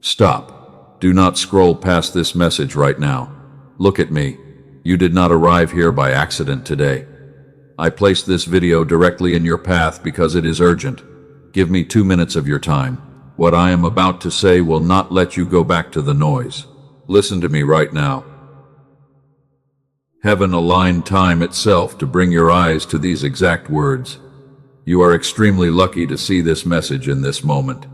Stop. Do not scroll past this message right now. Look at me. You did not arrive here by accident today. I placed this video directly in your path because it is urgent. Give me 2 minutes of your time. What I am about to say will not let you go back to the noise. Listen to me right now. Heaven aligned time itself to bring your eyes to these exact words. You are extremely lucky to see this message in this moment.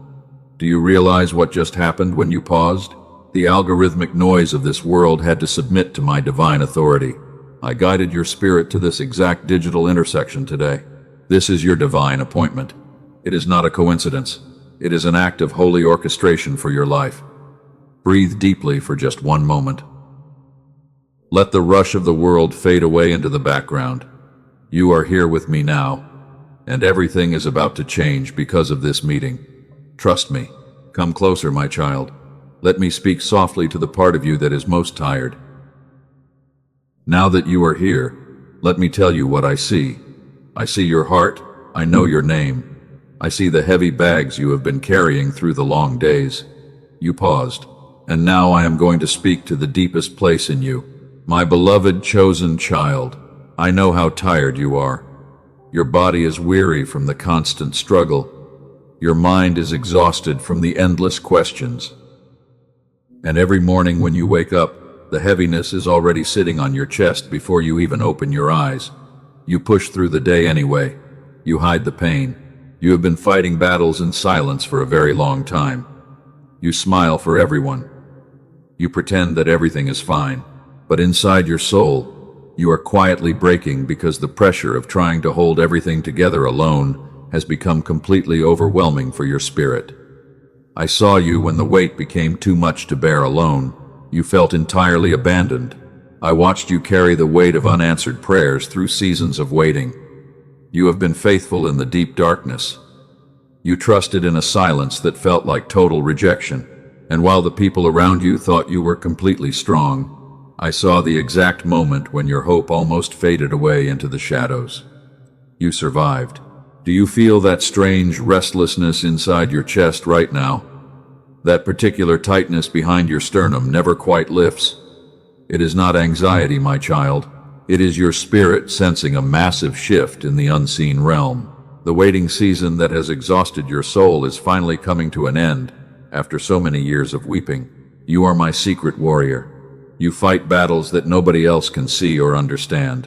Do you realize what just happened when you paused? The algorithmic noise of this world had to submit to my divine authority. I guided your spirit to this exact digital intersection today. This is your divine appointment. It is not a coincidence. It is an act of holy orchestration for your life. Breathe deeply for just 1 moment. Let the rush of the world fade away into the background. You are here with me now, and everything is about to change because of this meeting. Trust me. Come closer, my child. Let me speak softly to the part of you that is most tired. Now that you are here, let me tell you what I see. I see your heart. I know your name. I see the heavy bags you have been carrying through the long days. You paused, and now I am going to speak to the deepest place in you. My beloved chosen child, I know how tired you are. Your body is weary from the constant struggle. Your mind is exhausted from the endless questions. And every morning when you wake up, the heaviness is already sitting on your chest before you even open your eyes. You push through the day anyway. You hide the pain. You have been fighting battles in silence for a very long time. You smile for everyone. You pretend that everything is fine. But inside your soul, you are quietly breaking because the pressure of trying to hold everything together alone has become completely overwhelming for your spirit. I saw you when the weight became too much to bear alone. You felt entirely abandoned. I watched you carry the weight of unanswered prayers through seasons of waiting. You have been faithful in the deep darkness. You trusted in a silence that felt like total rejection. And while the people around you thought you were completely strong, I saw the exact moment when your hope almost faded away into the shadows. You survived. Do you feel that strange restlessness inside your chest right now? That particular tightness behind your sternum never quite lifts. It is not anxiety, my child. It is your spirit sensing a massive shift in the unseen realm. The waiting season that has exhausted your soul is finally coming to an end after so many years of weeping. You are my secret warrior. You fight battles that nobody else can see or understand.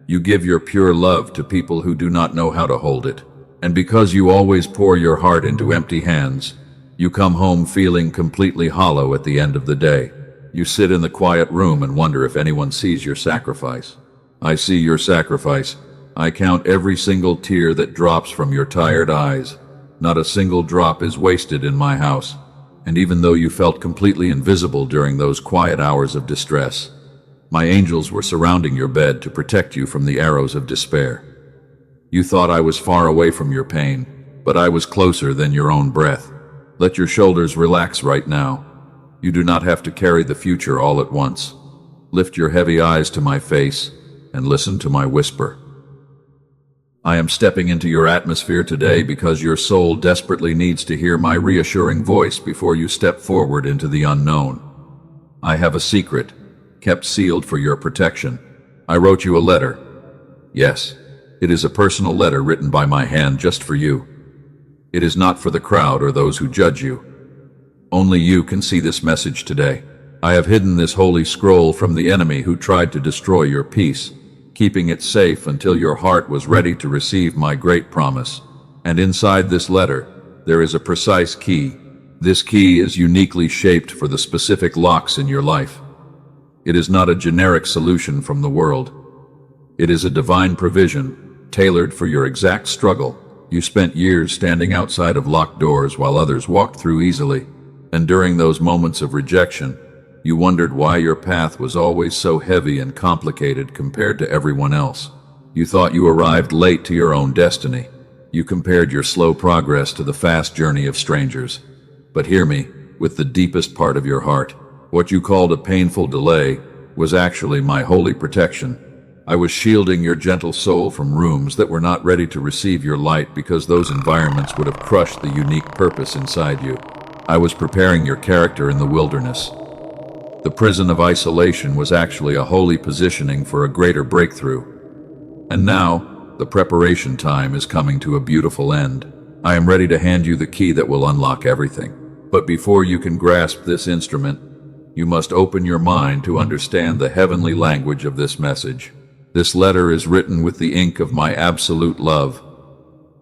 You give your pure love to people who do not know how to hold it. And because you always pour your heart into empty hands, you come home feeling completely hollow at the end of the day. You sit in the quiet room and wonder if anyone sees your sacrifice. I see your sacrifice. I count every single tear that drops from your tired eyes. Not a single drop is wasted in my house. And even though you felt completely invisible during those quiet hours of distress, my angels were surrounding your bed to protect you from the arrows of despair. You thought I was far away from your pain, but I was closer than your own breath. Let your shoulders relax right now. You do not have to carry the future all at once. Lift your heavy eyes to my face and listen to my whisper. I am stepping into your atmosphere today because your soul desperately needs to hear my reassuring voice before you step forward into the unknown. I have a secret, kept sealed for your protection. I wrote you a letter. Yes, it is a personal letter written by my hand just for you. It is not for the crowd or those who judge you. Only you can see this message today. I have hidden this holy scroll from the enemy who tried to destroy your peace, keeping it safe until your heart was ready to receive my great promise. And inside this letter, there is a precise key. This key is uniquely shaped for the specific locks in your life. It is not a generic solution from the world. It is a divine provision, tailored for your exact struggle. You spent years standing outside of locked doors while others walked through easily. And during those moments of rejection, you wondered why your path was always so heavy and complicated compared to everyone else. You thought you arrived late to your own destiny. You compared your slow progress to the fast journey of strangers. But hear me, with the deepest part of your heart. What you called a painful delay was actually my holy protection. I was shielding your gentle soul from rooms that were not ready to receive your light because those environments would have crushed the unique purpose inside you. I was preparing your character in the wilderness. The prison of isolation was actually a holy positioning for a greater breakthrough. And now, the preparation time is coming to a beautiful end. I am ready to hand you the key that will unlock everything. But before you can grasp this instrument, you must open your mind to understand the heavenly language of this message. This letter is written with the ink of my absolute love.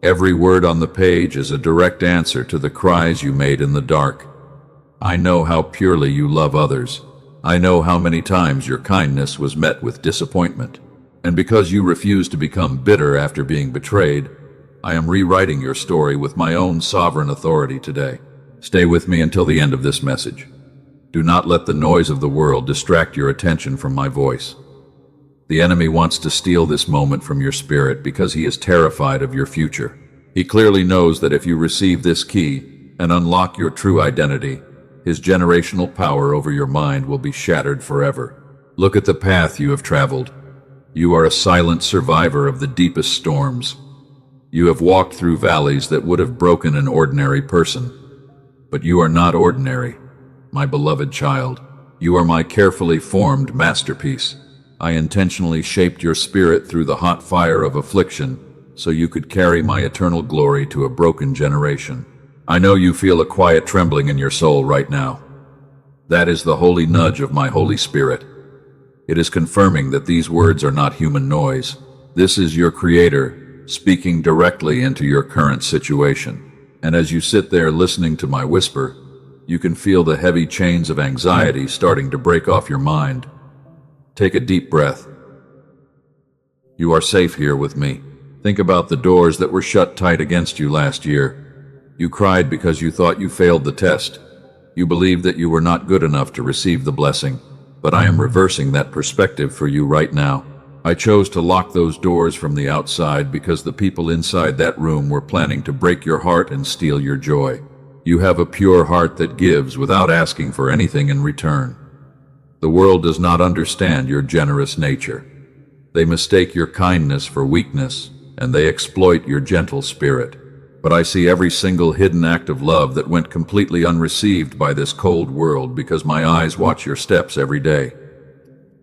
Every word on the page is a direct answer to the cries you made in the dark. I know how purely you love others. I know how many times your kindness was met with disappointment. And because you refuse to become bitter after being betrayed, I am rewriting your story with my own sovereign authority today. Stay with me until the end of this message. Do not let the noise of the world distract your attention from my voice. The enemy wants to steal this moment from your spirit because he is terrified of your future. He clearly knows that if you receive this key and unlock your true identity, his generational power over your mind will be shattered forever. Look at the path you have traveled. You are a silent survivor of the deepest storms. You have walked through valleys that would have broken an ordinary person. But you are not ordinary, my beloved child. You are my carefully formed masterpiece. I intentionally shaped your spirit through the hot fire of affliction so you could carry my eternal glory to a broken generation. I know you feel a quiet trembling in your soul right now. That is the holy nudge of my Holy Spirit. It is confirming that these words are not human noise. This is your Creator speaking directly into your current situation. And as you sit there listening to my whisper, you can feel the heavy chains of anxiety starting to break off your mind. Take a deep breath. You are safe here with me. Think about the doors that were shut tight against you last year. You cried because you thought you failed the test. You believed that you were not good enough to receive the blessing. But I am reversing that perspective for you right now. I chose to lock those doors from the outside because the people inside that room were planning to break your heart and steal your joy. You have a pure heart that gives without asking for anything in return. The world does not understand your generous nature. They mistake your kindness for weakness, and they exploit your gentle spirit. But I see every single hidden act of love that went completely unreceived by this cold world because my eyes watch your steps every day.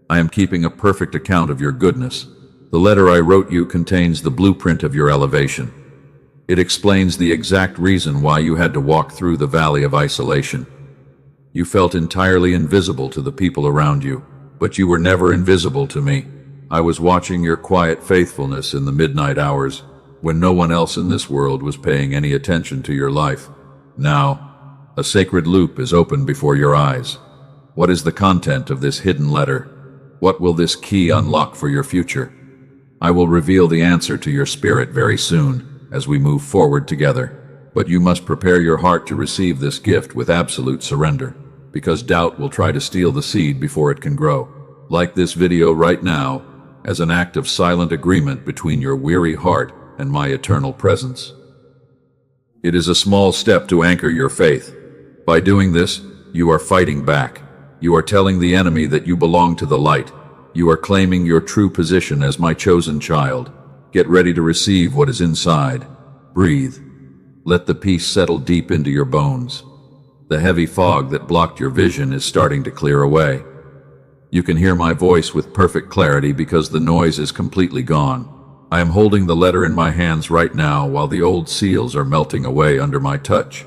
I am keeping a perfect account of your goodness. The letter I wrote you contains the blueprint of your elevation. It explains the exact reason why you had to walk through the valley of isolation. You felt entirely invisible to the people around you, but you were never invisible to me. I was watching your quiet faithfulness in the midnight hours, when no one else in this world was paying any attention to your life. Now, a sacred loop is open before your eyes. What is the content of this hidden letter? What will this key unlock for your future? I will reveal the answer to your spirit very soon as we move forward together. But you must prepare your heart to receive this gift with absolute surrender, because doubt will try to steal the seed before it can grow. Like this video right now, as an act of silent agreement between your weary heart and my eternal presence. It is a small step to anchor your faith. By doing this, you are fighting back. You are telling the enemy that you belong to the light. You are claiming your true position as my chosen child. Get ready to receive what is inside. Breathe. Let the peace settle deep into your bones. The heavy fog that blocked your vision is starting to clear away. You can hear my voice with perfect clarity because the noise is completely gone. I am holding the letter in my hands right now while the old seals are melting away under my touch,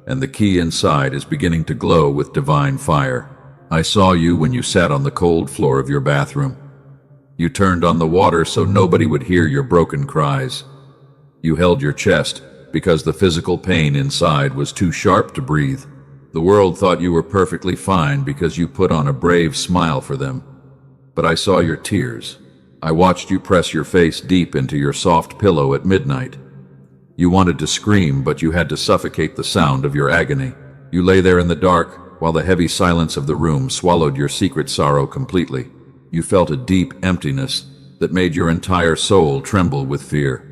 and the key inside is beginning to glow with divine fire. I saw you when you sat on the cold floor of your bathroom. You turned on the water so nobody would hear your broken cries. You held your chest because the physical pain inside was too sharp to breathe. The world thought you were perfectly fine because you put on a brave smile for them. But I saw your tears. I watched you press your face deep into your soft pillow at midnight. You wanted to scream, but you had to suffocate the sound of your agony. You lay there in the dark while the heavy silence of the room swallowed your secret sorrow completely. You felt a deep emptiness that made your entire soul tremble with fear.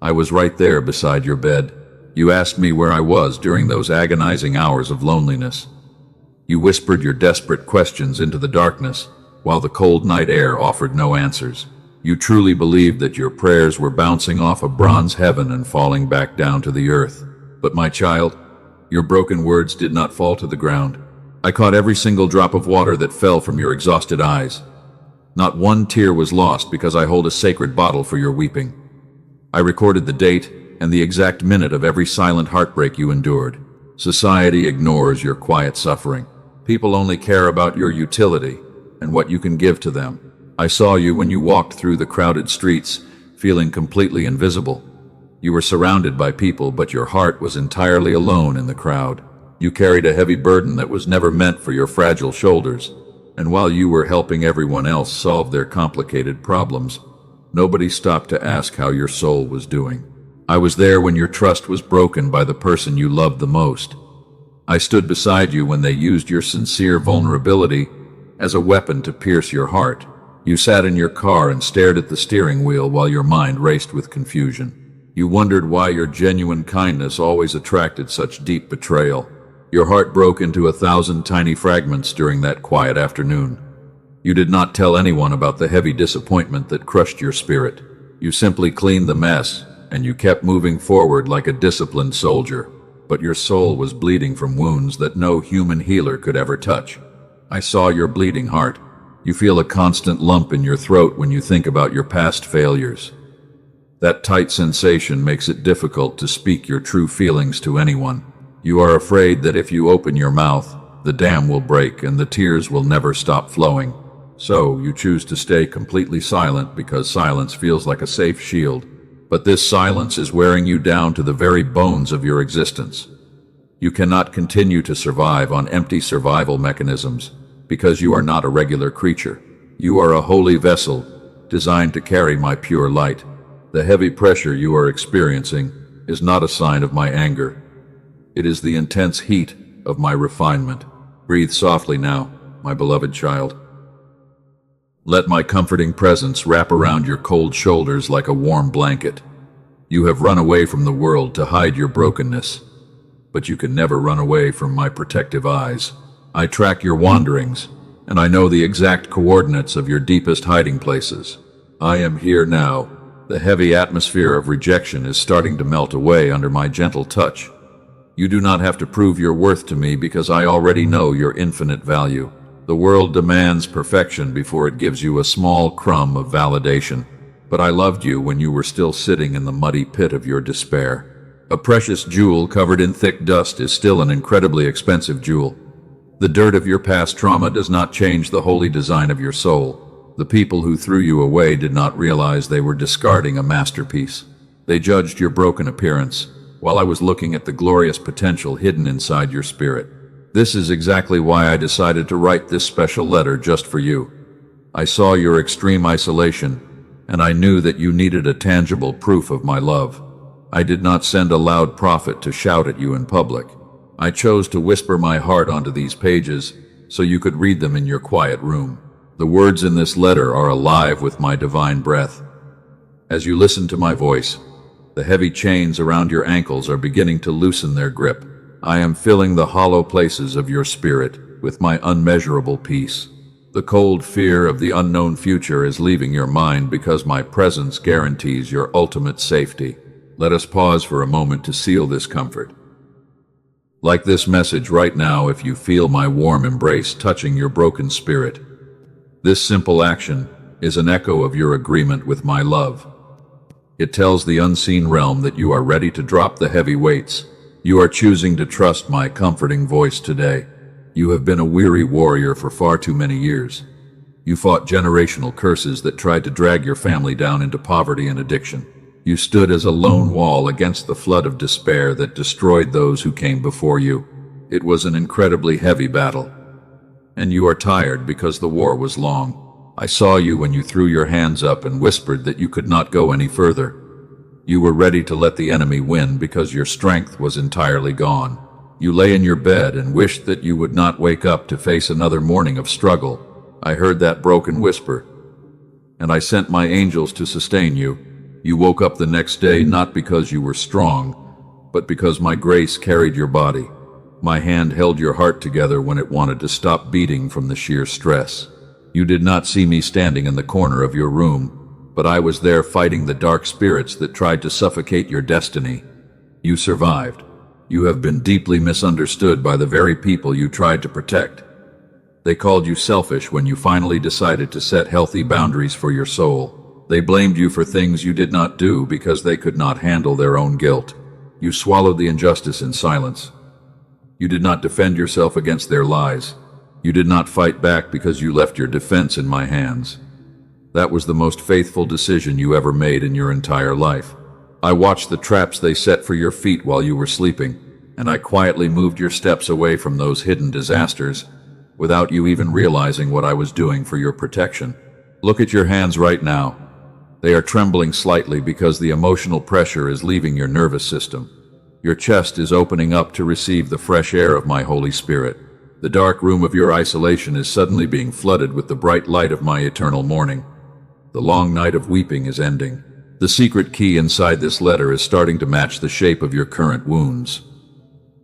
I was right there beside your bed. You asked me where I was during those agonizing hours of loneliness. You whispered your desperate questions into the darkness, while the cold night air offered no answers. You truly believed that your prayers were bouncing off a bronze heaven and falling back down to the earth. But my child, Your broken words did not fall to the ground. I caught every single drop of water that fell from your exhausted eyes. Not one tear was lost because I hold a sacred bottle for your weeping. I recorded the date and the exact minute of every silent heartbreak you endured. Society ignores your quiet suffering. People only care about your utility and what you can give to them. I saw you when you walked through the crowded streets, feeling completely invisible. You were surrounded by people, but your heart was entirely alone in the crowd. You carried a heavy burden that was never meant for your fragile shoulders. And while you were helping everyone else solve their complicated problems, nobody stopped to ask how your soul was doing. I was there when your trust was broken by the person you loved the most. I stood beside you when they used your sincere vulnerability as a weapon to pierce your heart. You sat in your car and stared at the steering wheel while your mind raced with confusion. You wondered why your genuine kindness always attracted such deep betrayal. Your heart broke into 1,000 tiny fragments during that quiet afternoon. You did not tell anyone about the heavy disappointment that crushed your spirit. You simply cleaned the mess, and you kept moving forward like a disciplined soldier. But your soul was bleeding from wounds that no human healer could ever touch. I saw your bleeding heart. You feel a constant lump in your throat when you think about your past failures. That tight sensation makes it difficult to speak your true feelings to anyone. You are afraid that if you open your mouth, the dam will break and the tears will never stop flowing. So you choose to stay completely silent because silence feels like a safe shield. But this silence is wearing you down to the very bones of your existence. You cannot continue to survive on empty survival mechanisms because you are not a regular creature. You are a holy vessel designed to carry my pure light. The heavy pressure you are experiencing is not a sign of my anger. It is the intense heat of my refinement. Breathe softly now, my beloved child. Let my comforting presence wrap around your cold shoulders like a warm blanket. You have run away from the world to hide your brokenness, but you can never run away from my protective eyes. I track your wanderings, and I know the exact coordinates of your deepest hiding places. I am here now. The heavy atmosphere of rejection is starting to melt away under my gentle touch. You do not have to prove your worth to me because I already know your infinite value. The world demands perfection before it gives you a small crumb of validation. But I loved you when you were still sitting in the muddy pit of your despair. A precious jewel covered in thick dust is still an incredibly expensive jewel. The dirt of your past trauma does not change the holy design of your soul. The people who threw you away did not realize they were discarding a masterpiece. They judged your broken appearance, while I was looking at the glorious potential hidden inside your spirit. This is exactly why I decided to write this special letter just for you. I saw your extreme isolation, and I knew that you needed a tangible proof of my love. I did not send a loud prophet to shout at you in public. I chose to whisper my heart onto these pages so you could read them in your quiet room. The words in this letter are alive with my divine breath. As you listen to my voice, the heavy chains around your ankles are beginning to loosen their grip. I am filling the hollow places of your spirit with my unmeasurable peace. The cold fear of the unknown future is leaving your mind because my presence guarantees your ultimate safety. Let us pause for a moment to seal this comfort. Like this message right now, if you feel my warm embrace touching your broken spirit, this simple action is an echo of your agreement with my love. It tells the unseen realm that you are ready to drop the heavy weights. You are choosing to trust my comforting voice today. You have been a weary warrior for far too many years. You fought generational curses that tried to drag your family down into poverty and addiction. You stood as a lone wall against the flood of despair that destroyed those who came before you. It was an incredibly heavy battle. And you are tired because the war was long. I saw you when you threw your hands up and whispered that you could not go any further. You were ready to let the enemy win because your strength was entirely gone. You lay in your bed and wished that you would not wake up to face another morning of struggle. I heard that broken whisper, and I sent my angels to sustain you. You woke up the next day not because you were strong, but because my grace carried your body. My hand held your heart together when it wanted to stop beating from the sheer stress. You did not see me standing in the corner of your room, but I was there fighting the dark spirits that tried to suffocate your destiny. You survived. You have been deeply misunderstood by the very people you tried to protect. They called you selfish when you finally decided to set healthy boundaries for your soul. They blamed you for things you did not do because they could not handle their own guilt. You swallowed the injustice in silence. You did not defend yourself against their lies. You did not fight back because you left your defense in my hands. That was the most faithful decision you ever made in your entire life. I watched the traps they set for your feet while you were sleeping, and I quietly moved your steps away from those hidden disasters without you even realizing what I was doing for your protection. Look at your hands right now. They are trembling slightly because the emotional pressure is leaving your nervous system. Your chest is opening up to receive the fresh air of my Holy Spirit. The dark room of your isolation is suddenly being flooded with the bright light of my eternal morning. The long night of weeping is ending. The secret key inside this letter is starting to match the shape of your current wounds.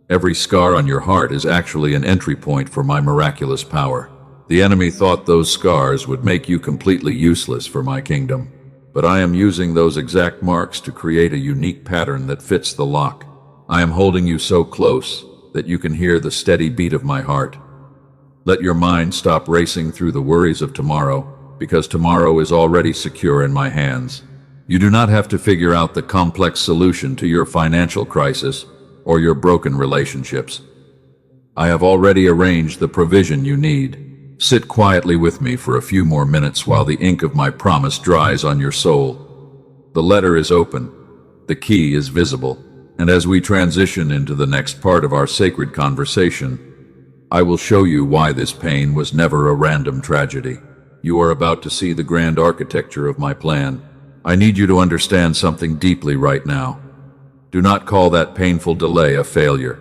Every scar on your heart is actually an entry point for my miraculous power. The enemy thought those scars would make you completely useless for my kingdom, but I am using those exact marks to create a unique pattern that fits the lock. I am holding you so close that you can hear the steady beat of my heart. Let your mind stop racing through the worries of tomorrow, because tomorrow is already secure in my hands. You do not have to figure out the complex solution to your financial crisis or your broken relationships. I have already arranged the provision you need. Sit quietly with me for a few more minutes while the ink of my promise dries on your soul. The letter is open. The key is visible. And as we transition into the next part of our sacred conversation, I will show you why this pain was never a random tragedy. You are about to see the grand architecture of my plan. I need you to understand something deeply right now. Do not call that painful delay a failure.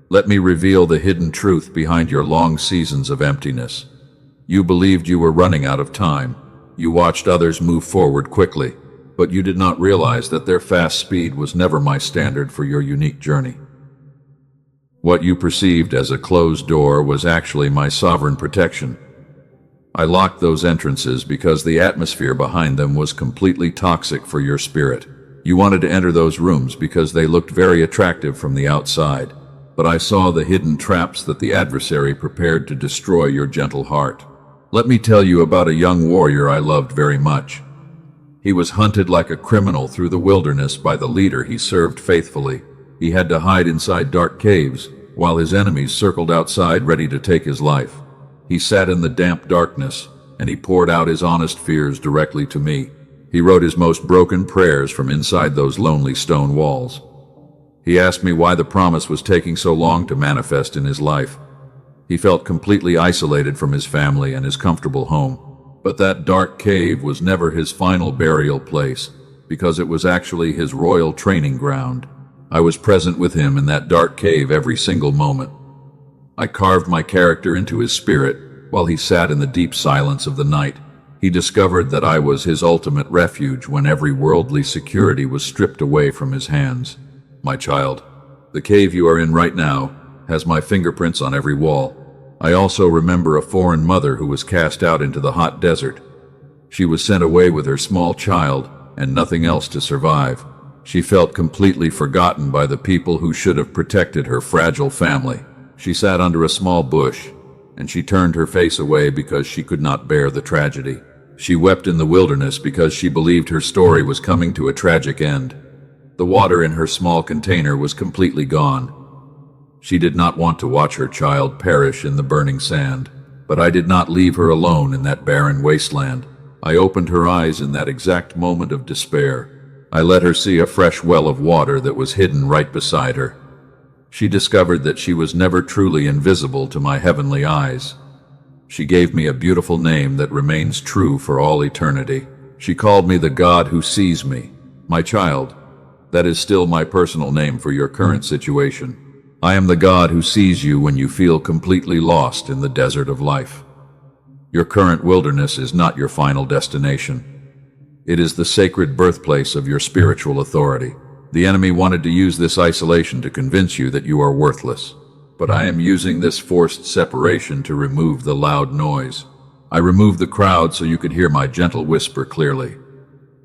Let me reveal the hidden truth behind your long seasons of emptiness. You believed you were running out of time. You watched others move forward quickly, but you did not realize that their fast speed was never my standard for your unique journey. What you perceived as a closed door was actually my sovereign protection. I locked those entrances because the atmosphere behind them was completely toxic for your spirit. You wanted to enter those rooms because they looked very attractive from the outside, but I saw the hidden traps that the adversary prepared to destroy your gentle heart. Let me tell you about a young warrior I loved very much. He was hunted like a criminal through the wilderness by the leader he served faithfully. He had to hide inside dark caves, while his enemies circled outside ready to take his life. He sat in the damp darkness, and he poured out his honest fears directly to me. He wrote his most broken prayers from inside those lonely stone walls. He asked me why the promise was taking so long to manifest in his life. He felt completely isolated from his family and his comfortable home. But that dark cave was never his final burial place, because it was actually his royal training ground. I was present with him in that dark cave every single moment. I carved my character into his spirit while he sat in the deep silence of the night. He discovered that I was his ultimate refuge when every worldly security was stripped away from his hands. My child, the cave you are in right now has my fingerprints on every wall. I also remember a foreign mother who was cast out into the hot desert. She was sent away with her small child and nothing else to survive. She felt completely forgotten by the people who should have protected her fragile family. She sat under a small bush, and she turned her face away because she could not bear the tragedy. She wept in the wilderness because she believed her story was coming to a tragic end. The water in her small container was completely gone. She did not want to watch her child perish in the burning sand, but I did not leave her alone in that barren wasteland. I opened her eyes in that exact moment of despair. I let her see a fresh well of water that was hidden right beside her. She discovered that she was never truly invisible to my heavenly eyes. She gave me a beautiful name that remains true for all eternity. She called me the God who sees me. My child, that is still my personal name for your current situation. I am the God who sees you when you feel completely lost in the desert of life. Your current wilderness is not your final destination. It is the sacred birthplace of your spiritual authority. The enemy wanted to use this isolation to convince you that you are worthless. But I am using this forced separation to remove the loud noise. I removed the crowd so you could hear my gentle whisper clearly.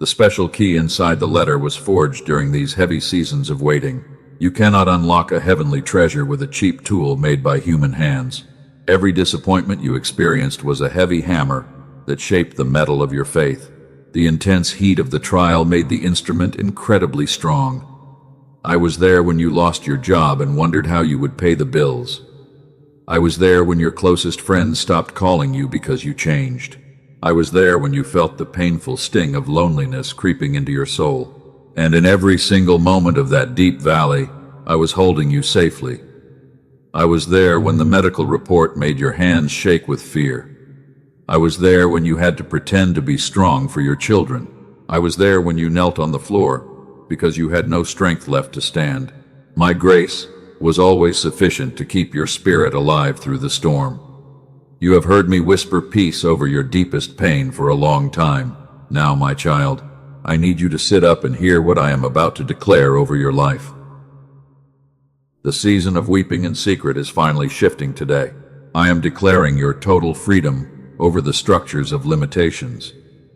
The special key inside the letter was forged during these heavy seasons of waiting. You cannot unlock a heavenly treasure with a cheap tool made by human hands. Every disappointment you experienced was a heavy hammer that shaped the metal of your faith. The intense heat of the trial made the instrument incredibly strong. I was there when you lost your job and wondered how you would pay the bills. I was there when your closest friends stopped calling you because you changed. I was there when you felt the painful sting of loneliness creeping into your soul. And in every single moment of that deep valley, I was holding you safely. I was there when the medical report made your hands shake with fear. I was there when you had to pretend to be strong for your children. I was there when you knelt on the floor because you had no strength left to stand. My grace was always sufficient to keep your spirit alive through the storm. You have heard me whisper peace over your deepest pain for a long time. Now, my child, I need you to sit up and hear what I am about to declare over your life. The season of weeping in secret is finally shifting today. I am declaring your total freedom over the structures of limitations.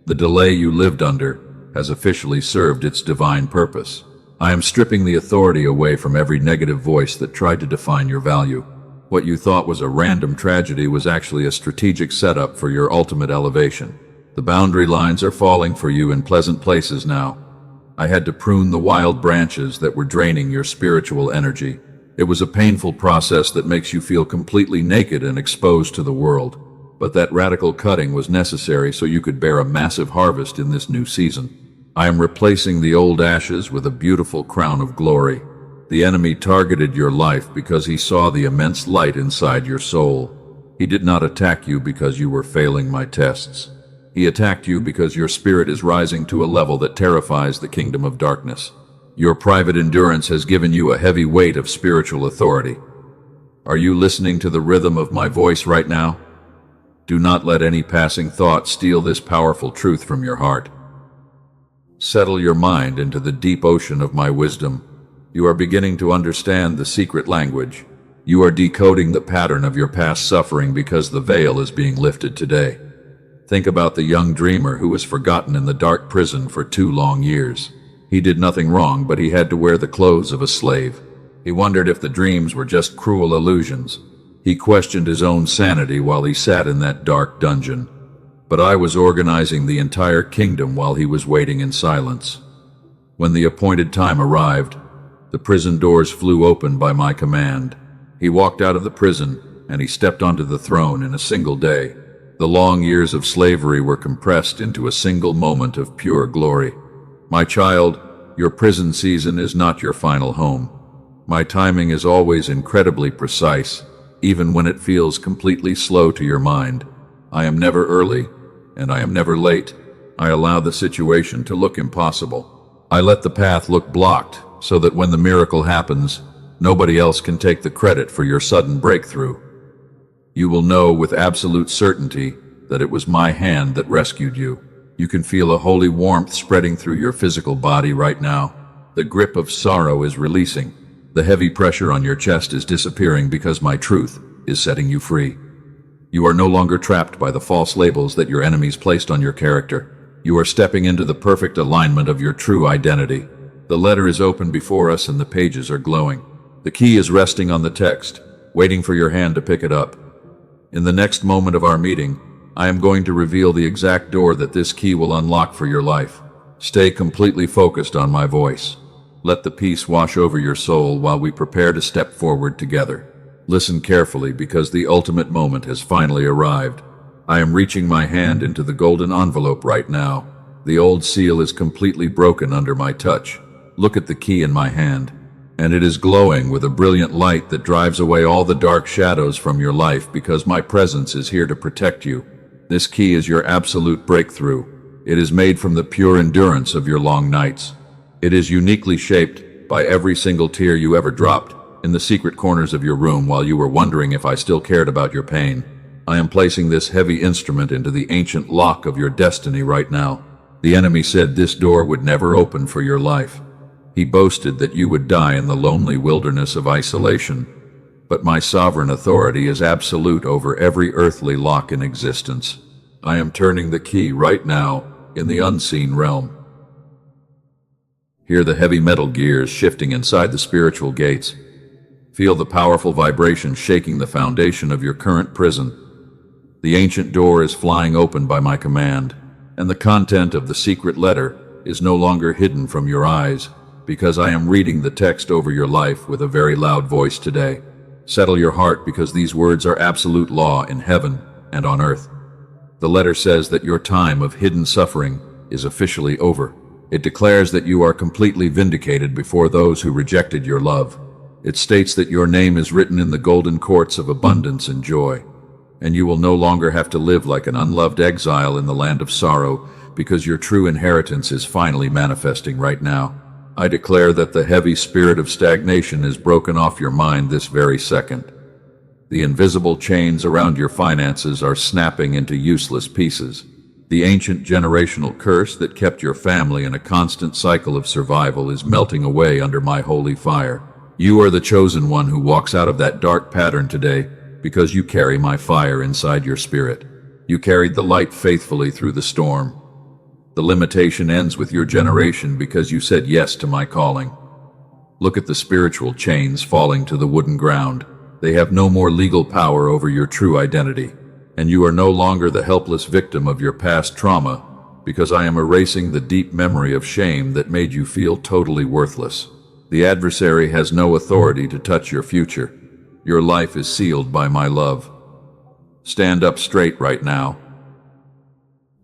The delay you lived under has officially served its divine purpose. I am stripping the authority away from every negative voice that tried to define your value. What you thought was a random tragedy was actually a strategic setup for your ultimate elevation. The boundary lines are falling for you in pleasant places now. I had to prune the wild branches that were draining your spiritual energy. It was a painful process that makes you feel completely naked and exposed to the world. But that radical cutting was necessary so you could bear a massive harvest in this new season. I am replacing the old ashes with a beautiful crown of glory. The enemy targeted your life because he saw the immense light inside your soul. He did not attack you because you were failing my tests. He attacked you because your spirit is rising to a level that terrifies the kingdom of darkness. Your private endurance has given you a heavy weight of spiritual authority. Are you listening to the rhythm of my voice right now? Do not let any passing thought steal this powerful truth from your heart. Settle your mind into the deep ocean of my wisdom. You are beginning to understand the secret language. You are decoding the pattern of your past suffering because the veil is being lifted today. Think about the young dreamer who was forgotten in the dark prison for 2 long years. He did nothing wrong, but he had to wear the clothes of a slave. He wondered if the dreams were just cruel illusions. He questioned his own sanity while he sat in that dark dungeon. But I was organizing the entire kingdom while he was waiting in silence. When the appointed time arrived, the prison doors flew open by my command. He walked out of the prison, and he stepped onto the throne in a single day. The long years of slavery were compressed into a single moment of pure glory. My child, your prison season is not your final home. My timing is always incredibly precise, even when it feels completely slow to your mind. I am never early, and I am never late. I allow the situation to look impossible. I let the path look blocked, so that when the miracle happens, nobody else can take the credit for your sudden breakthrough. You will know with absolute certainty that it was my hand that rescued you. You can feel a holy warmth spreading through your physical body right now. The grip of sorrow is releasing. The heavy pressure on your chest is disappearing because my truth is setting you free. You are no longer trapped by the false labels that your enemies placed on your character. You are stepping into the perfect alignment of your true identity. The letter is open before us and the pages are glowing. The key is resting on the text, waiting for your hand to pick it up. In the next moment of our meeting, I am going to reveal the exact door that this key will unlock for your life. Stay completely focused on my voice. Let the peace wash over your soul while we prepare to step forward together. Listen carefully because the ultimate moment has finally arrived. I am reaching my hand into the golden envelope right now. The old seal is completely broken under my touch. Look at the key in my hand, and it is glowing with a brilliant light that drives away all the dark shadows from your life because my presence is here to protect you. This key is your absolute breakthrough. It is made from the pure endurance of your long nights. It is uniquely shaped by every single tear you ever dropped in the secret corners of your room while you were wondering if I still cared about your pain. I am placing this heavy instrument into the ancient lock of your destiny right now. The enemy said this door would never open for your life. He boasted that you would die in the lonely wilderness of isolation. But my sovereign authority is absolute over every earthly lock in existence. I am turning the key right now in the unseen realm. Hear the heavy metal gears shifting inside the spiritual gates. Feel the powerful vibration shaking the foundation of your current prison. The ancient door is flying open by my command, and the content of the secret letter is no longer hidden from your eyes, because I am reading the text over your life with a very loud voice today. Settle your heart, because these words are absolute law in heaven and on earth. The letter says that your time of hidden suffering is officially over. It declares that you are completely vindicated before those who rejected your love. It states that your name is written in the golden courts of abundance and joy, and you will no longer have to live like an unloved exile in the land of sorrow, because your true inheritance is finally manifesting right now. I declare that the heavy spirit of stagnation is broken off your mind this very second. The invisible chains around your finances are snapping into useless pieces. The ancient generational curse that kept your family in a constant cycle of survival is melting away under my holy fire. You are the chosen one who walks out of that dark pattern today, because you carry my fire inside your spirit. You carried the light faithfully through the storm. The limitation ends with your generation because you said yes to my calling. Look at the spiritual chains falling to the wooden ground. They have no more legal power over your true identity, and you are no longer the helpless victim of your past trauma, because I am erasing the deep memory of shame that made you feel totally worthless. The adversary has no authority to touch your future. Your life is sealed by my love. Stand up straight right now.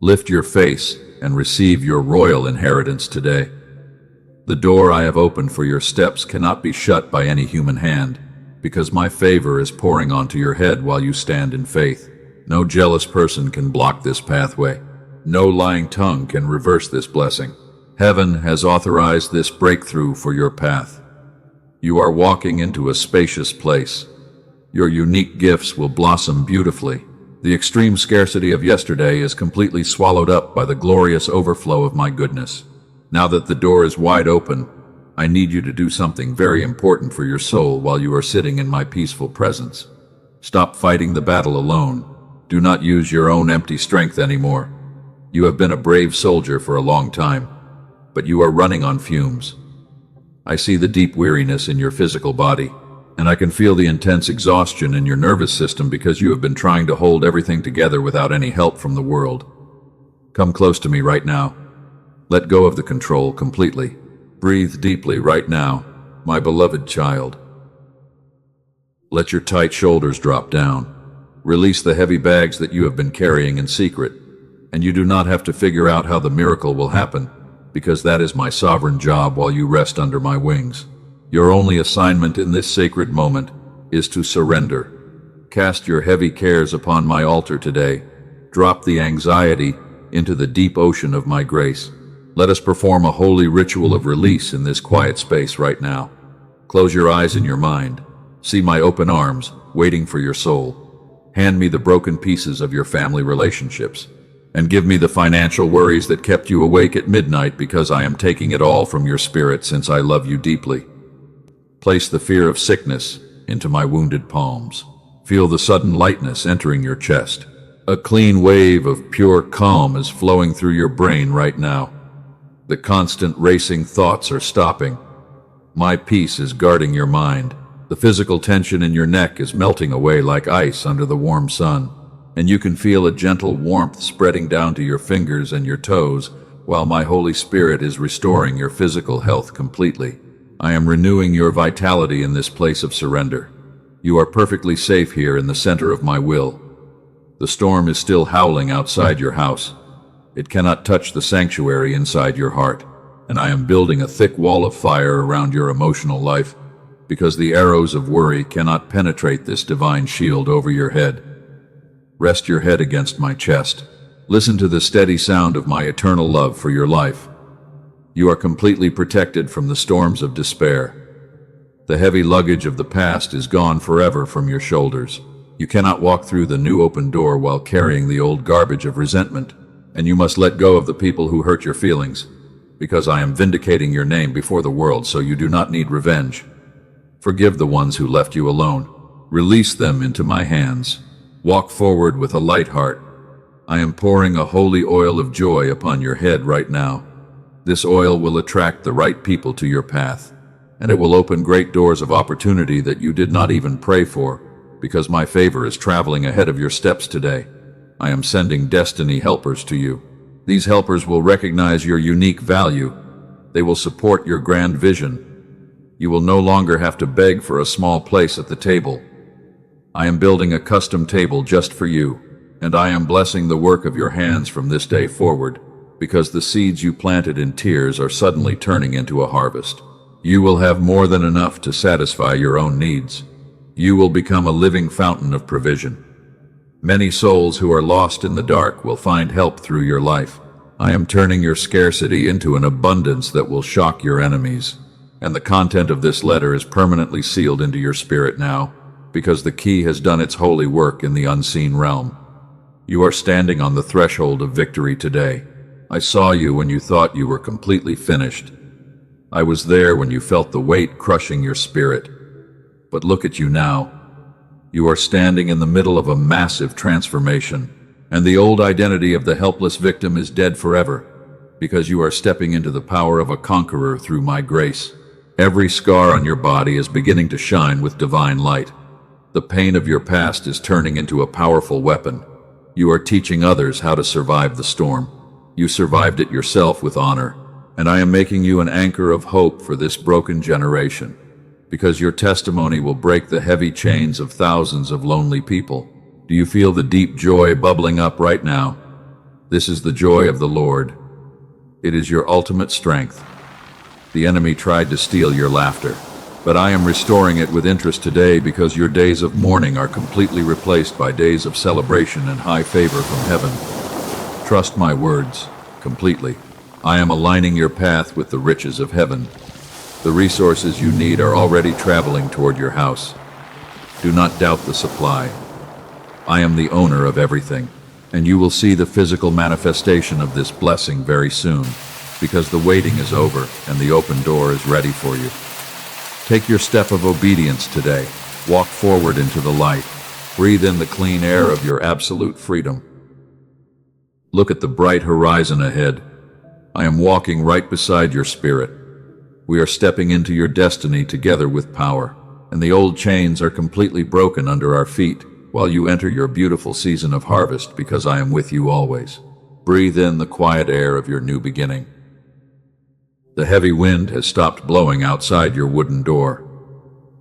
Lift your face and receive your royal inheritance today. The door I have opened for your steps cannot be shut by any human hand, because my favor is pouring onto your head while you stand in faith. No jealous person can block this pathway. No lying tongue can reverse this blessing. Heaven has authorized this breakthrough for your path. You are walking into a spacious place. Your unique gifts will blossom beautifully. The extreme scarcity of yesterday is completely swallowed up by the glorious overflow of my goodness. Now that the door is wide open, I need you to do something very important for your soul while you are sitting in my peaceful presence. Stop fighting the battle alone. Do not use your own empty strength anymore. You have been a brave soldier for a long time, but you are running on fumes. I see the deep weariness in your physical body, and I can feel the intense exhaustion in your nervous system because you have been trying to hold everything together without any help from the world. Come close to me right now. Let go of the control completely. Breathe deeply right now, my beloved child. Let your tight shoulders drop down. Release the heavy bags that you have been carrying in secret, and you do not have to figure out how the miracle will happen, because that is my sovereign job while you rest under my wings. Your only assignment in this sacred moment is to surrender. Cast your heavy cares upon my altar today. Drop the anxiety into the deep ocean of my grace. Let us perform a holy ritual of release in this quiet space right now. Close your eyes in your mind. See my open arms waiting for your soul. Hand me the broken pieces of your family relationships, and give me the financial worries that kept you awake at midnight, because I am taking it all from your spirit since I love you deeply. Place the fear of sickness into my wounded palms. Feel the sudden lightness entering your chest. A clean wave of pure calm is flowing through your brain right now. The constant racing thoughts are stopping. My peace is guarding your mind. The physical tension in your neck is melting away like ice under the warm sun, and you can feel a gentle warmth spreading down to your fingers and your toes, while my Holy Spirit is restoring your physical health completely. I am renewing your vitality in this place of surrender. You are perfectly safe here in the center of my will. The storm is still howling outside your house. It cannot touch the sanctuary inside your heart, and I am building a thick wall of fire around your emotional life, because the arrows of worry cannot penetrate this divine shield over your head. Rest your head against my chest. Listen to the steady sound of my eternal love for your life. You are completely protected from the storms of despair. The heavy luggage of the past is gone forever from your shoulders. You cannot walk through the new open door while carrying the old garbage of resentment, and you must let go of the people who hurt your feelings, because I am vindicating your name before the world, so you do not need revenge. Forgive the ones who left you alone. Release them into my hands. Walk forward with a light heart. I am pouring a holy oil of joy upon your head right now. This oil will attract the right people to your path, and it will open great doors of opportunity that you did not even pray for, because my favor is traveling ahead of your steps today. I am sending destiny helpers to you. These helpers will recognize your unique value. They will support your grand vision. You will no longer have to beg for a small place at the table. I am building a custom table just for you, and I am blessing the work of your hands from this day forward, because the seeds you planted in tears are suddenly turning into a harvest. You will have more than enough to satisfy your own needs. You will become a living fountain of provision. Many souls who are lost in the dark will find help through your life. I am turning your scarcity into an abundance that will shock your enemies. And the content of this letter is permanently sealed into your spirit now, because the key has done its holy work in the unseen realm. You are standing on the threshold of victory today. I saw you when you thought you were completely finished. I was there when you felt the weight crushing your spirit. But look at you now. You are standing in the middle of a massive transformation, and the old identity of the helpless victim is dead forever, because you are stepping into the power of a conqueror through my grace. Every scar on your body is beginning to shine with divine light. The pain of your past is turning into a powerful weapon. You are teaching others how to survive the storm. You survived it yourself with honor, and I am making you an anchor of hope for this broken generation, because your testimony will break the heavy chains of thousands of lonely people. Do you feel the deep joy bubbling up right now? This is the joy of the Lord. It is your ultimate strength. The enemy tried to steal your laughter, but I am restoring it with interest today, because your days of mourning are completely replaced by days of celebration and high favor from heaven. Trust my words completely. I am aligning your path with the riches of heaven. The resources you need are already traveling toward your house. Do not doubt the supply. I am the owner of everything, and you will see the physical manifestation of this blessing very soon, because the waiting is over and the open door is ready for you. Take your step of obedience today. Walk forward into the light. Breathe in the clean air of your absolute freedom. Look at the bright horizon ahead. I am walking right beside your spirit. We are stepping into your destiny together with power, and the old chains are completely broken under our feet while you enter your beautiful season of harvest, because I am with you always. Breathe in the quiet air of your new beginning. The heavy wind has stopped blowing outside your wooden door.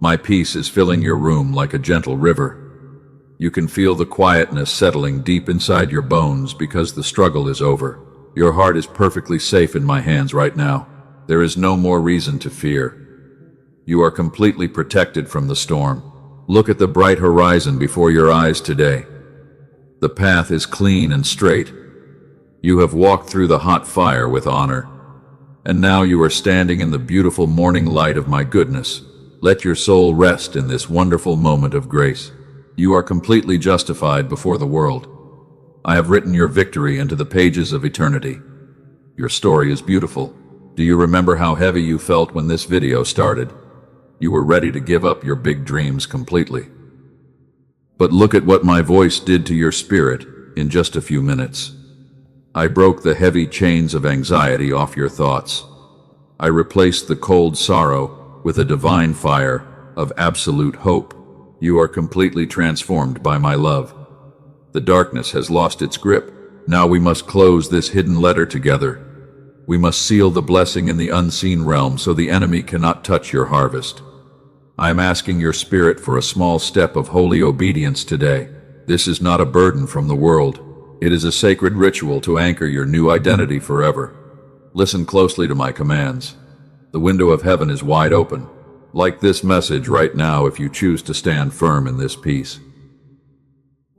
My peace is filling your room like a gentle river. You can feel the quietness settling deep inside your bones, because the struggle is over. Your heart is perfectly safe in my hands right now. There is no more reason to fear. You are completely protected from the storm. Look at the bright horizon before your eyes today. The path is clean and straight. You have walked through the hot fire with honor, and now you are standing in the beautiful morning light of my goodness. Let your soul rest in this wonderful moment of grace. You are completely justified before the world. I have written your victory into the pages of eternity. Your story is beautiful. Do you remember how heavy you felt when this video started? You were ready to give up your big dreams completely. But look at what my voice did to your spirit in just a few minutes. I broke the heavy chains of anxiety off your thoughts. I replaced the cold sorrow with a divine fire of absolute hope. You are completely transformed by my love. The darkness has lost its grip. Now we must close this hidden letter together. We must seal the blessing in the unseen realm so the enemy cannot touch your harvest. I am asking your spirit for a small step of holy obedience today. This is not a burden from the world. It is a sacred ritual to anchor your new identity forever. Listen closely to my commands. The window of heaven is wide open. Like this message right now if you choose to stand firm in this peace.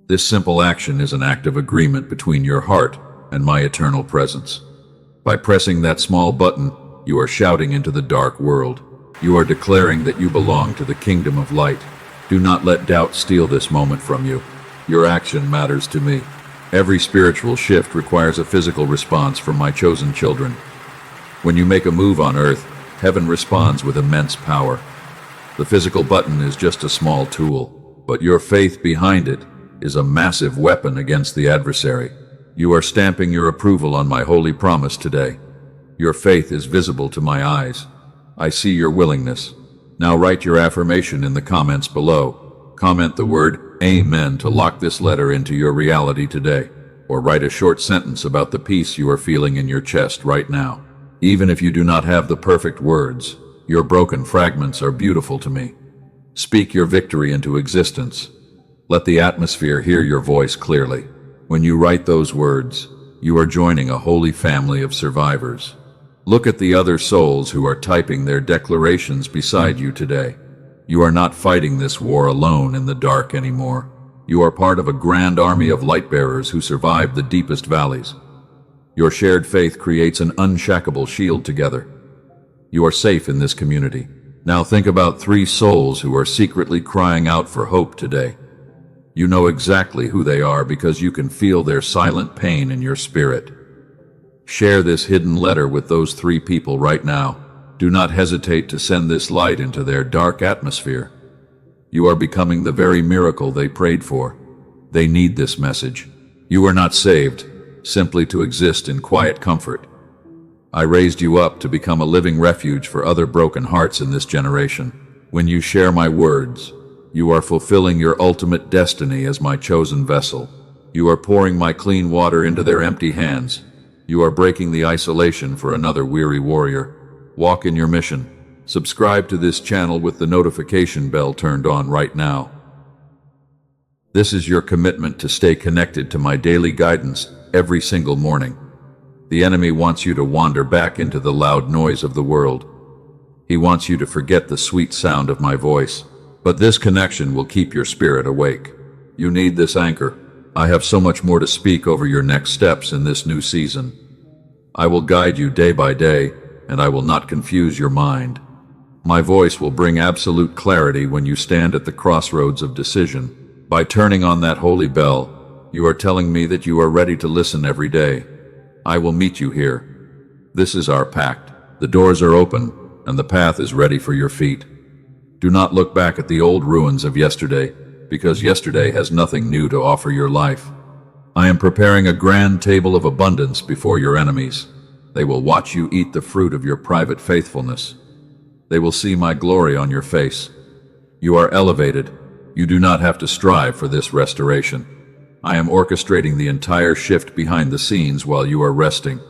This simple action is an act of agreement between your heart and my eternal presence. By pressing that small button, you are shouting into the dark world. You are declaring that you belong to the kingdom of light. Do not let doubt steal this moment from you. Your action matters to me. Every spiritual shift requires a physical response from my chosen children. When you make a move on earth, heaven responds with immense power. The physical button is just a small tool, but your faith behind it is a massive weapon against the adversary. You are stamping your approval on my holy promise today. Your faith is visible to my eyes. I see your willingness. Now write your affirmation in the comments below. Comment the word Amen to lock this letter into your reality today, or write a short sentence about the peace you are feeling in your chest right now. Even if you do not have the perfect words, your broken fragments are beautiful to me. Speak your victory into existence. Let the atmosphere hear your voice clearly. When you write those words, you are joining a holy family of survivors. Look at the other souls who are typing their declarations beside you today. You are not fighting this war alone in the dark anymore. You are part of a grand army of light-bearers who survived the deepest valleys. Your shared faith creates an unshakable shield together. You are safe in this community. Now think about 3 souls who are secretly crying out for hope today. You know exactly who they are because you can feel their silent pain in your spirit. Share this hidden letter with those 3 people right now. Do not hesitate to send this light into their dark atmosphere. You are becoming the very miracle they prayed for. They need this message. You are not saved simply to exist in quiet comfort. I raised you up to become a living refuge for other broken hearts in this generation. When you share my words, you are fulfilling your ultimate destiny as my chosen vessel. You are pouring my clean water into their empty hands. You are breaking the isolation for another weary warrior. Walk in your mission. Subscribe to this channel with the notification bell turned on right now. This is your commitment to stay connected to my daily guidance every single morning. The enemy wants you to wander back into the loud noise of the world. He wants you to forget the sweet sound of my voice. But this connection will keep your spirit awake. You need this anchor. I have so much more to speak over your next steps in this new season. I will guide you day by day, and I will not confuse your mind. My voice will bring absolute clarity when you stand at the crossroads of decision. By turning on that holy bell, you are telling me that you are ready to listen every day. I will meet you here. This is our pact. The doors are open, and the path is ready for your feet. Do not look back at the old ruins of yesterday, because yesterday has nothing new to offer your life. I am preparing a grand table of abundance before your enemies. They will watch you eat the fruit of your private faithfulness. They will see my glory on your face. You are elevated. You do not have to strive for this restoration. I am orchestrating the entire shift behind the scenes while you are resting.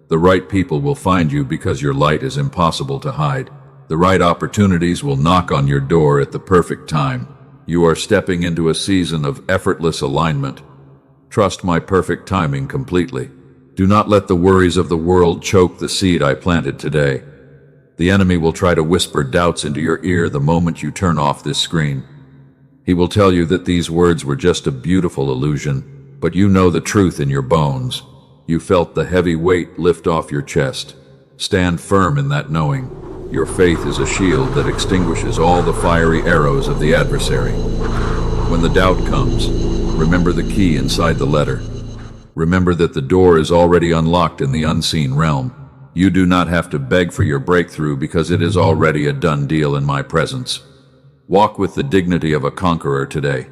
The right people will find you because your light is impossible to hide. The right opportunities will knock on your door at the perfect time. You are stepping into a season of effortless alignment. Trust my perfect timing completely. Do not let the worries of the world choke the seed I planted today. The enemy will try to whisper doubts into your ear the moment you turn off this screen. He will tell you that these words were just a beautiful illusion, but you know the truth in your bones. You felt the heavy weight lift off your chest. Stand firm in that knowing. Your faith is a shield that extinguishes all the fiery arrows of the adversary. When the doubt comes, remember the key inside the letter. Remember that the door is already unlocked in the unseen realm. You do not have to beg for your breakthrough because it is already a done deal in my presence. Walk with the dignity of a conqueror today.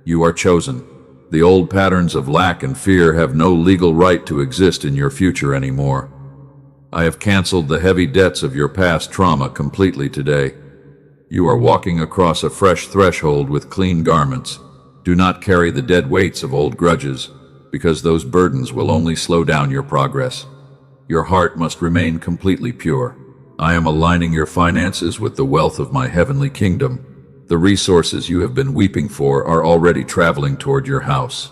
You are chosen. The old patterns of lack and fear have no legal right to exist in your future anymore. I have canceled the heavy debts of your past trauma completely today. You are walking across a fresh threshold with clean garments. Do not carry the dead weights of old grudges, because those burdens will only slow down your progress. Your heart must remain completely pure. I am aligning your finances with the wealth of my heavenly kingdom. The resources you have been weeping for are already traveling toward your house.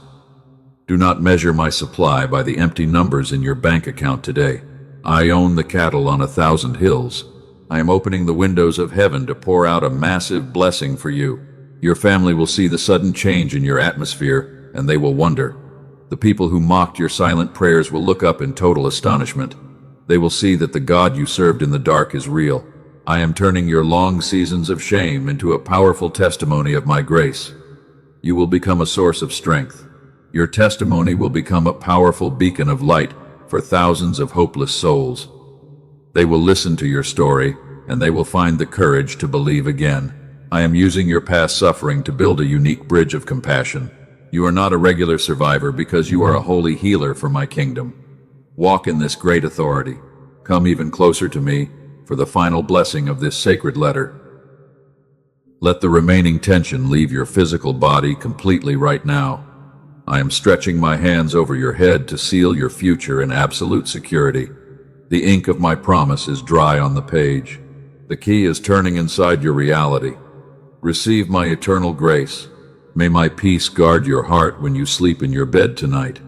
Do not measure my supply by the empty numbers in your bank account today. I own the cattle on 1,000 hills. I am opening the windows of heaven to pour out a massive blessing for you. Your family will see the sudden change in your atmosphere, and they will wonder. The people who mocked your silent prayers will look up in total astonishment. They will see that the God you served in the dark is real. I am turning your long seasons of shame into a powerful testimony of my grace. You will become a source of strength. Your testimony will become a powerful beacon of light for thousands of hopeless souls. They will listen to your story, and they will find the courage to believe again. I am using your past suffering to build a unique bridge of compassion. You are not a regular survivor because you are a holy healer for my kingdom. Walk in this great authority. Come even closer to me for the final blessing of this sacred letter. Let the remaining tension leave your physical body completely right now. I am stretching my hands over your head to seal your future in absolute security. The ink of my promise is dry on the page. The key is turning inside your reality. Receive my eternal grace. May my peace guard your heart when you sleep in your bed tonight.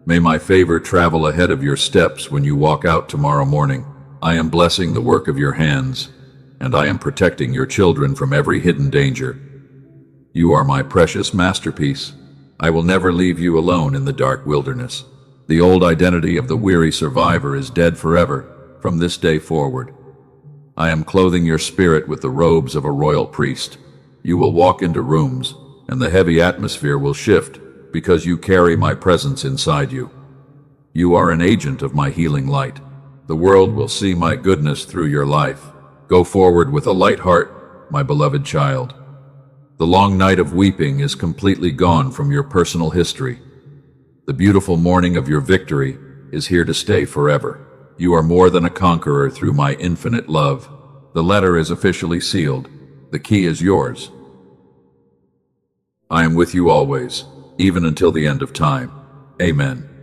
May my favor travel ahead of your steps when you walk out tomorrow morning. I am blessing the work of your hands, and I am protecting your children from every hidden danger. You are my precious masterpiece. I will never leave you alone in the dark wilderness. The old identity of the weary survivor is dead forever from this day forward. I am clothing your spirit with the robes of a royal priest. You will walk into rooms, and the heavy atmosphere will shift because you carry my presence inside you. You are an agent of my healing light. The world will see my goodness through your life. Go forward with a light heart, my beloved child. The long night of weeping is completely gone from your personal history. The beautiful morning of your victory is here to stay forever. You are more than a conqueror through my infinite love. The letter is officially sealed. The key is yours. I am with you always, even until the end of time. Amen.